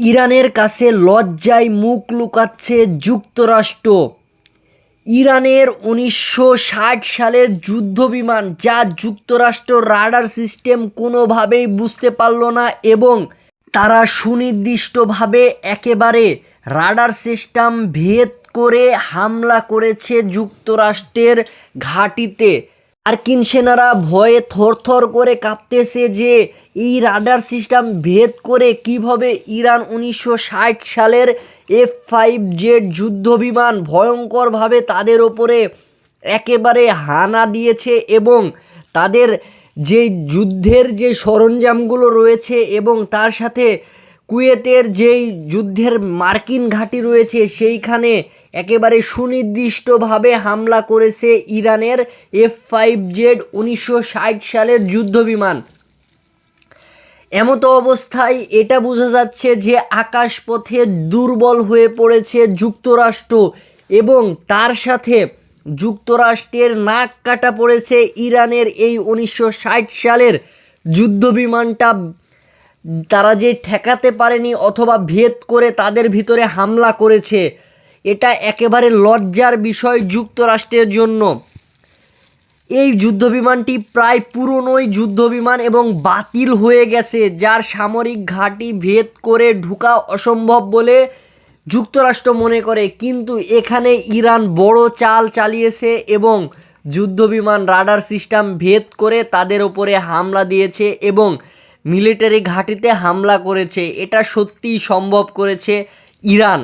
ইরানের কাছে লজ্জায় মুখ লুকাচ্ছে যুক্তরাষ্ট্র। ইরানের ১৯৬০ সালের যুদ্ধবিমান যা যুক্তরাষ্ট্র রাডার সিস্টেম কোনোভাবেই বুঝতে পারল না এবং তারা সুনির্দিষ্টভাবে একেবারে রাডার সিস্টেম ভেদ করে হামলা করেছে যুক্তরাষ্ট্রের ঘাঁটিতে। মার্কিন সেনারা ভয়ে থরথর করে কাঁপতেছে যে এই রাডার সিস্টেম ভেদ করে কিভাবে ইরান ১৯৬০ সালের F-5Z যুদ্ধবিমান ভয়ঙ্করভাবে তাদের ওপরে একেবারে হানা দিয়েছে এবং তাদের যে যুদ্ধের যে সরঞ্জামগুলো রয়েছে এবং তার সাথে কুয়েতের যেই যুদ্ধের মার্কিন ঘাঁটি রয়েছে সেইখানে একেবারে সুনির্দিষ্টভাবে হামলা করেছে ইরানের F-5Z ১৯৬০ সালের যুদ্ধবিমান। এমতো অবস্থায় এটা বোঝা যাচ্ছে যে আকাশপথে দুর্বল হয়ে পড়েছে যুক্তরাষ্ট্র এবং তার সাথে যুক্তরাষ্ট্রের নাক কাটা পড়েছে ইরানের এই ১৯৬০ সালের যুদ্ধবিমানটা তারা যে ঠেকাতে পারেনি অথবা ভেদ করে তাদের ভিতরে হামলা করেছে। এটা একেবারে লজ্জার বিষয় যুক্তরাষ্ট্রের জন্য। এই যুদ্ধবিমানটি প্রায় পুরনোই যুদ্ধবিমান এবং বাতিল হয়ে গেছে, যার সামরিক ঘাঁটি ভেদ করে ঢোকা অসম্ভব বলে যুক্তরাষ্ট্র মনে করে। কিন্তু এখানে ইরান বড় চাল চালিয়েছে এবং যুদ্ধবিমান রাডার সিস্টেম ভেদ করে তাদের ওপরে হামলা দিয়েছে এবং মিলিটারি ঘাঁটিতে হামলা করেছে। এটা সত্যিই সম্ভব করেছে ইরান।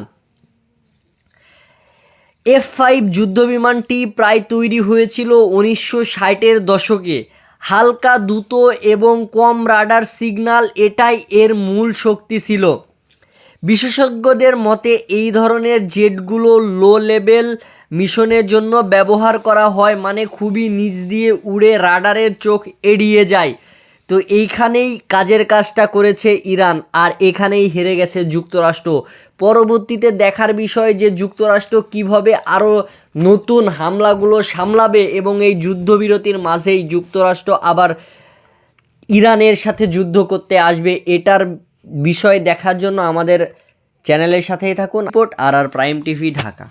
F-5 যুদ্ধবিমানটি প্রায় তৈরি হয়েছিল ১৯৬০-এর দশকে। হালকা দ্রুত এবং কম রাডার সিগন্যাল এটাই এর মূল শক্তি ছিল। বিশেষজ্ঞদের মতে এই ধরনের জেটগুলো লো লেভেল মিশনের জন্য ব্যবহার করা হয়, মানে খুবই নিচ দিয়ে উড়ে রাডারের চোখ এড়িয়ে যায়। তো এইখানেই কাজের কাজটা করেছে ইরান আর এখানেই হেরে গেছে যুক্তরাষ্ট্র। পরবর্তীতে দেখার বিষয় যে যুক্তরাষ্ট্র কিভাবে আরও নতুন হামলাগুলো সামলাবে এবং এই যুদ্ধবিরতির মাঝেই যুক্তরাষ্ট্র আবার ইরানের সাথে যুদ্ধ করতে আসবে। এটার বিষয় দেখার জন্য আমাদের চ্যানেলের সাথেই থাকুন। আর প্রাইম টিভি ঢাকা।